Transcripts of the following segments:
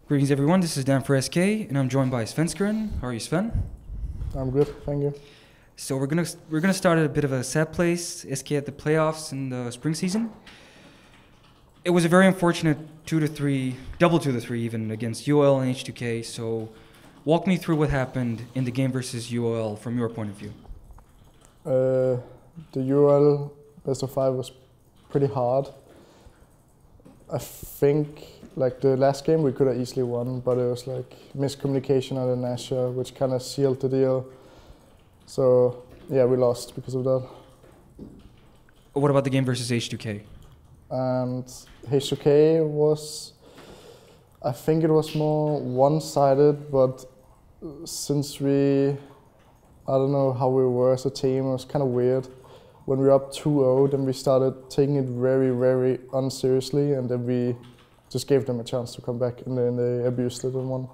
Greetings everyone, this is Dan for SK, and I'm joined by Svenskeren. How are you, Sven? I'm good, thank you. So we're gonna start at a bit of a sad place. SK at the playoffs in the spring season. It was a very unfortunate 2-3, double 2-3 even against UOL and H2K. So walk me through what happened in the game versus UOL from your point of view. The UL best of five was pretty hard. I think like the last game we could have easily won, but it was like miscommunication on the Nasher, which kind of sealed the deal. So yeah, we lost because of that. What about the game versus H2K? And H2K was, I think it was more one-sided, but since I don't know how we were as a team, it was kind of weird. When we were up 2-0, then we started taking it very, very unseriously, and then we just gave them a chance to come back, and then they abused it and won.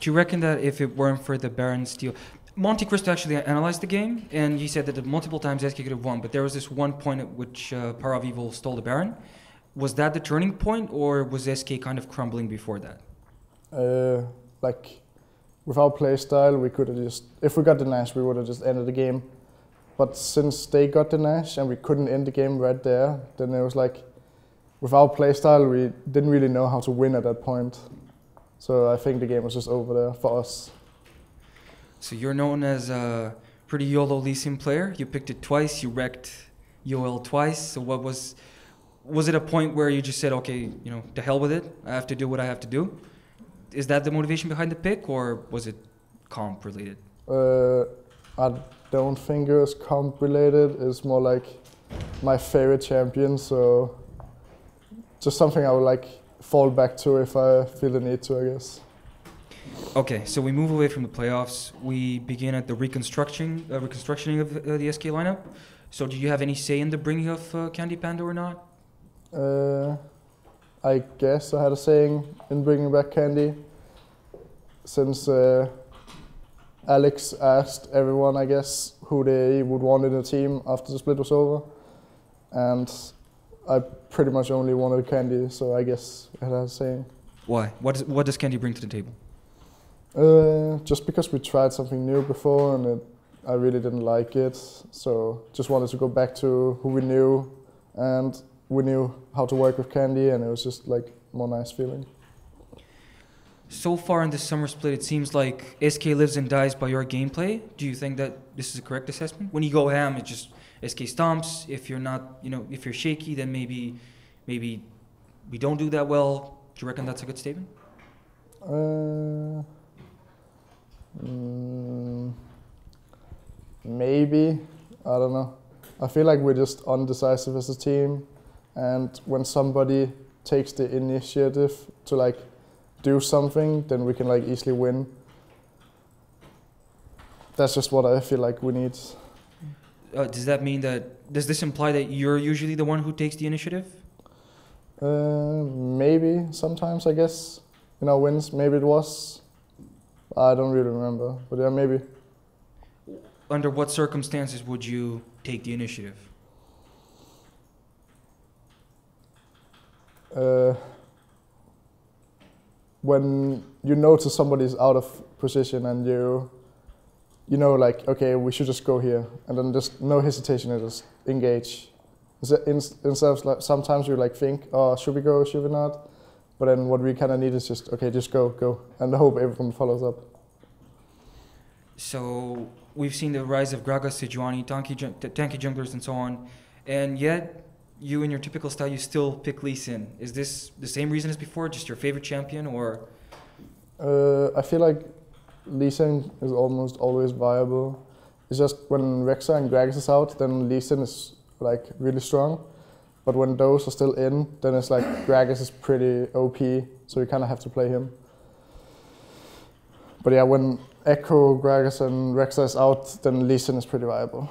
Do you reckon that if it weren't for the Baron steal, Monte Cristo actually analyzed the game, and he said that multiple times SK could have won, but there was this one point at which Power of Evil stole the Baron. Was that the turning point, or was SK kind of crumbling before that? Like, with our play style, we could have just, if we got the Nash, we would have just ended the game. But since they got the Nash and we couldn't end the game right there, then it was like, with our play style, we didn't really know how to win at that point. So I think the game was just over there for us. So you're known as a pretty YOLO Lee Sin player. You picked it twice, you wrecked UOL twice. So what was it a point where you just said, okay, you know, to hell with it, I have to do what I have to do? Is that the motivation behind the pick, or was it comp related? I don't think it was comp related. It's more like my favorite champion, so just something I would like fall back to if I feel the need to, I guess. Okay, so we move away from the playoffs. We begin at the reconstructioning of the SK lineup. So do you have any say in the bringing of CandyPanda or not? I guess I had a saying in bringing back Candy, since Alex asked everyone, I guess, who they would want in the team after the split was over, and I pretty much only wanted Candy, so I guess I had a saying. Why? What does Candy bring to the table? Just because we tried something new before and I really didn't like it, so just wanted to go back to who we knew, and we knew how to work with Candy, and it was just like more nice feeling. So far in this summer split, it seems like SK lives and dies by your gameplay. Do you think that this is a correct assessment? When you go ham, it's just SK stomps. If you're not, you know, if you're shaky, then maybe we don't do that well. Do you reckon that's a good statement? Maybe, I don't know. I feel like we're just undecisive as a team, and when somebody takes the initiative to like do something, then we can like easily win. That's just what I feel like we need. Does that mean that, does this imply that you're usually the one who takes the initiative? Maybe sometimes, I guess, in our wins. Maybe it was. I don't really remember, but yeah, maybe. Under what circumstances would you take the initiative? When you notice somebody's out of position and you know, like, okay, we should just go here, and then just no hesitation, and just engage. Instead of like, sometimes you like think, oh, should we go, should we not? But then what we kind of need is just, okay, just go, and hope everyone follows up. So we've seen the rise of Gragas, Sejuani, tanky junglers, and so on, and yet you, in your typical style, you still pick Lee Sin. Is this the same reason as before, just your favorite champion, or? I feel like Lee Sin is almost always viable. It's just when Rexa and Gragas is out, then Lee Sin is like really strong. But when those are still in, then it's like Gragas is pretty OP, so you kind of have to play him. But yeah, when Echo, Gragas and Rexa is out, then Lee Sin is pretty viable.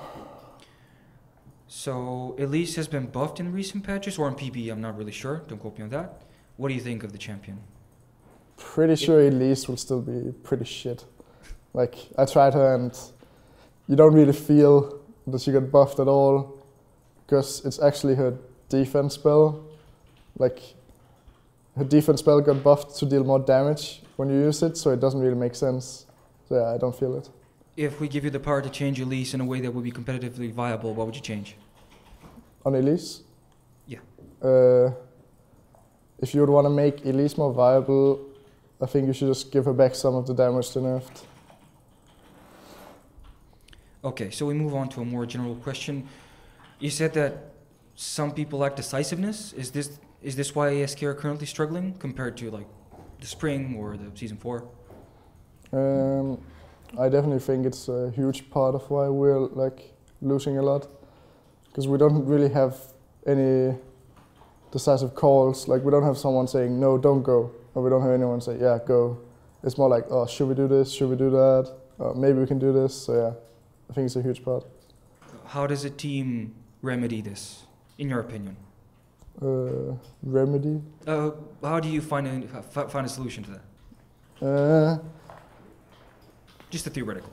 So Elise has been buffed in recent patches, or in PB, I'm not really sure, don't quote me on that. What do you think of the champion? Pretty sure Elise will still be pretty shit. Like, I tried her and you don't really feel that she got buffed at all, because it's actually her defense spell. Like, her defense spell got buffed to deal more damage when you use it, so it doesn't really make sense. So yeah, I don't feel it. If we give you the power to change Elise in a way that would be competitively viable, what would you change? On Elise? Yeah. If you would want to make Elise more viable, I think you should just give her back some of the damage they nerfed. Okay, so we move on to a more general question. You said that some people lack decisiveness. Is this why ASK are currently struggling compared to like the spring or the season 4? I definitely think it's a huge part of why we're like losing a lot, because we don't really have any decisive calls. Like we don't have someone saying no, don't go, or we don't have anyone say yeah, go. It's more like, oh, should we do this? Should we do that? Maybe we can do this. So yeah, I think it's a huge part. How does a team remedy this, in your opinion? Remedy? How do you find a solution to that? Just a theoretical.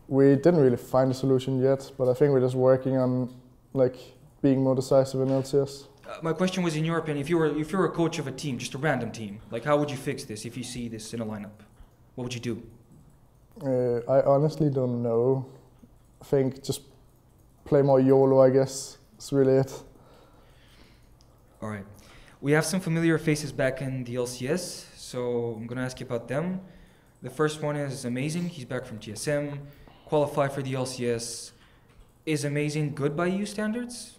We didn't really find a solution yet, but I think we're just working on like being more decisive in LCS. My question was, in your opinion, if you were a coach of a team, just a random team, like how would you fix this if you see this in a lineup? What would you do? I honestly don't know. I think just play more YOLO, I guess. That's really it. All right. We have some familiar faces back in the LCS, so I'm going to ask you about them. The first one is Amazing. He's back from TSM, qualified for the LCS. Is Amazing good by EU standards?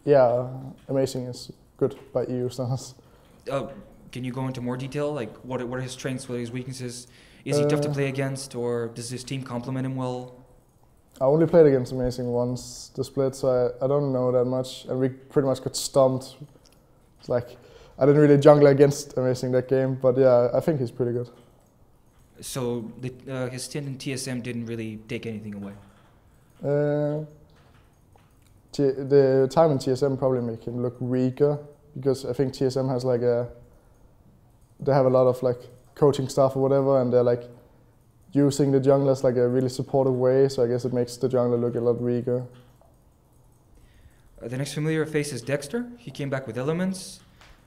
Yeah, Amazing is good by EU standards. Can you go into more detail? Like, what are his strengths, what are his weaknesses? Is he tough to play against, or does his team complement him well? I only played against Amazing once, the split, so I don't know that much. And we pretty much got stumped. It's like, I didn't really jungle against Amazing that game, but yeah, I think he's pretty good. So his stint in TSM didn't really take anything away? The time in TSM probably make him look weaker, because I think TSM has like they have a lot of like coaching staff or whatever, and they're like using the junglers like a really supportive way, so I guess it makes the jungler look a lot weaker. The next familiar face is Dexter. He came back with Elements.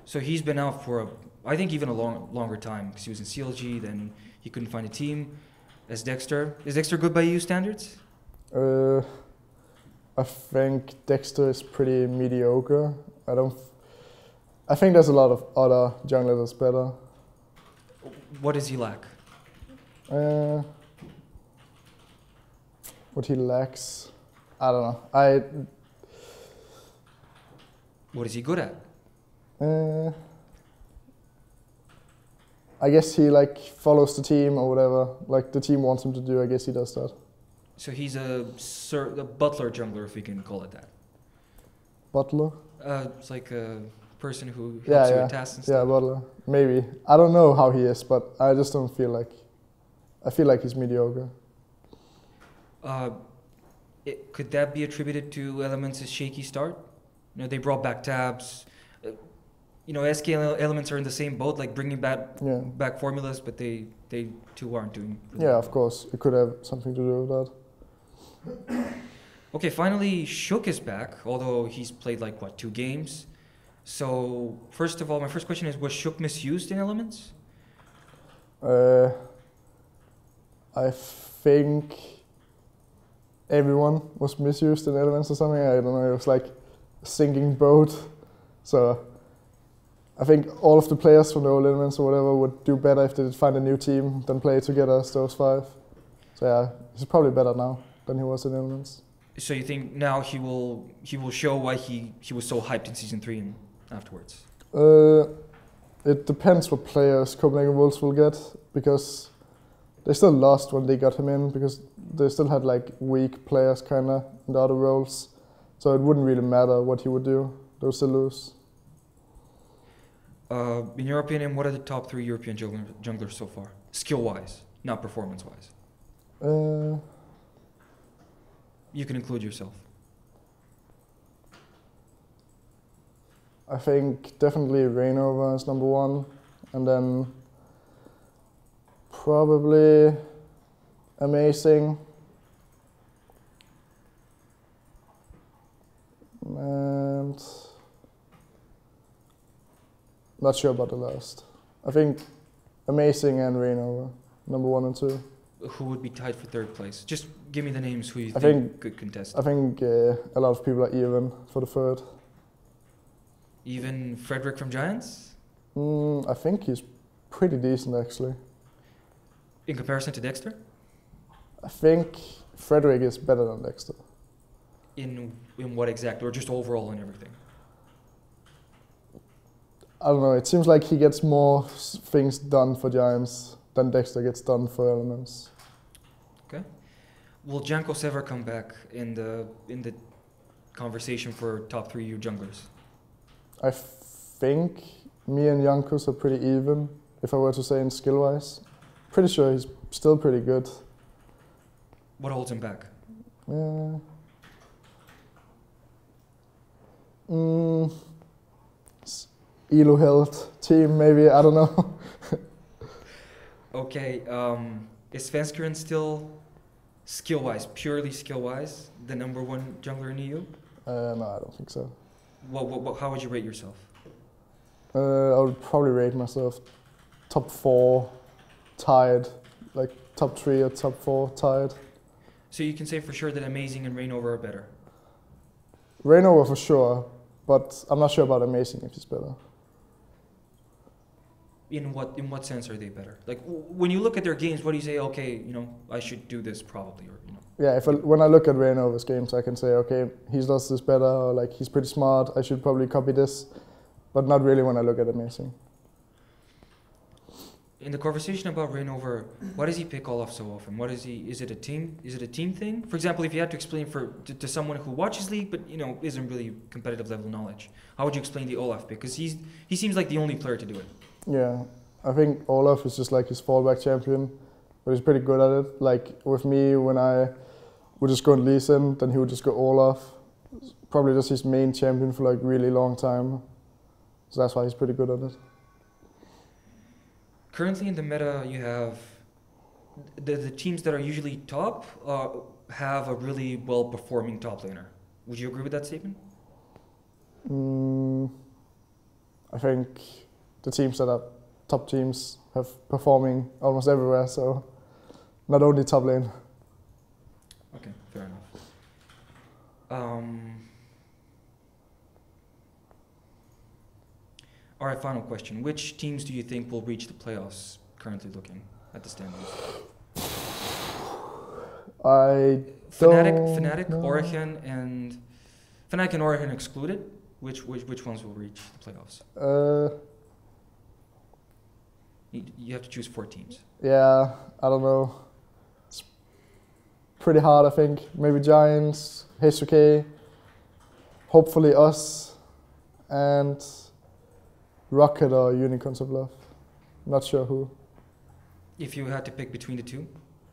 So he's been out for, I think, even a longer time, because he was in CLG, then he couldn't find a team. As Dexter, is Dexter good by EU standards? I think Dexter is pretty mediocre. I think there's a lot of other junglers that's better. What does he lack? What he lacks, I don't know. What is he good at? I guess he like follows the team or whatever. Like the team wants him to do. I guess he does that. So he's a butler jungler, if we can call it that. Butler? It's like a person who helps you with tasks and stuff. Yeah, butler. Maybe. I don't know how he is, but I just don't feel like. I feel like he's mediocre. Could that be attributed to Elements' shaky start? You know, they brought back tabs. SK Elements are in the same boat, like bringing back formulas, but they too aren't doing. Yeah, of course, it could have something to do with that. Okay, finally, Shook is back, although he's played like 2 games. So first of all, my first question is: was Shook misused in Elements? I think everyone was misused in Elements or something. I don't know. It was like a sinking boat, so. I think all of the players from the old Elements or whatever would do better if they did find a new team than play together as those 5. So yeah, he's probably better now than he was in Elements. So you think now he will show why he was so hyped in Season 3 and afterwards? It depends what players Copenhagen Wolves will get, because they still lost when they got him in, because they still had like weak players kinda in the other roles. So it wouldn't really matter what he would do, they would still lose. In your opinion, what are the top 3 European junglers so far? Skill-wise, not performance-wise. You can include yourself. I think definitely Rainover is number 1, and then probably Amazing. And Not sure about the last. I think Amazing and Reignover, number 1 and 2. Who would be tied for third place? Just give me the names who you I think could contest. I think a lot of people are even for the third. Even Frederick from Giants? I think he's pretty decent actually. In comparison to Dexter? I think Frederick is better than Dexter. In what exact, or just overall in everything? I don't know, it seems like he gets more things done for Giants than Dexter gets done for Elements. Okay. Will Jankos ever come back in the conversation for top 3 U junglers? I think me and Jankos are pretty even, if I were to say in skill-wise. Pretty sure he's still pretty good. What holds him back? Elo health team, maybe, I don't know. Okay, is Svenskeren still skill-wise, purely skill-wise, the number 1 jungler in EU? No, I don't think so. How would you rate yourself? I would probably rate myself top 4 tied, like top 3 or top 4 tied. So you can say for sure that Amazing and Reignover are better? Reignover for sure, but I'm not sure about Amazing if he's better. In what sense are they better? Like when you look at their games, what do you say? Okay, I should do this probably, or Yeah, when I look at Reignover's games, I can say, okay, he does this better, or like he's pretty smart. I should probably copy this, but not really when I look at Amazing. In the conversation about Reignover, why does he pick Olaf so often? What is he? Is it a team? Is it a team thing? For example, if you had to explain to someone who watches League but isn't really competitive level knowledge, how would you explain the Olaf pick? Because he seems like the only player to do it. Yeah, I think Olaf is just like his fallback champion, but he's pretty good at it. Like with me, when I would just go and Lee Sin, then he would just go Olaf. Probably just his main champion for like really long time. So that's why he's pretty good at it. Currently in the meta, you have the teams that are usually top have a really well-performing top laner. Would you agree with that statement? I think the teams that are top teams have performing almost everywhere, so not only top lane. Okay, fair enough. All right, final question. Which teams do you think will reach the playoffs, currently looking at the standings? Fnatic, Origin, and Origin excluded. Which ones will reach the playoffs? You have to choose 4 teams. Yeah, I don't know. It's pretty hard, I think. Maybe Giants, HOK, hopefully us, and Rocket or Unicorns of Love. Not sure who. If you had to pick between the 2,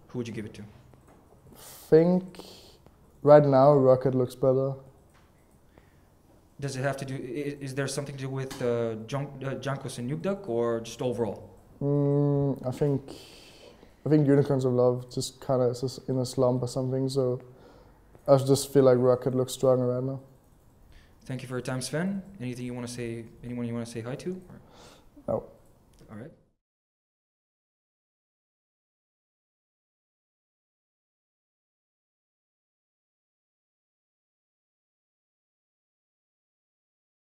who would you give it to? Think right now Rocket looks better. Does it have to do? Is there something to do with Jankos and Nukeduck, or just overall? I think Unicorns of Love just kind of is in a slump or something. So I just feel like Rocket looks stronger right now. Thank you for your time, Sven. Anything you want to say? Anyone you want to say hi to? No. All right.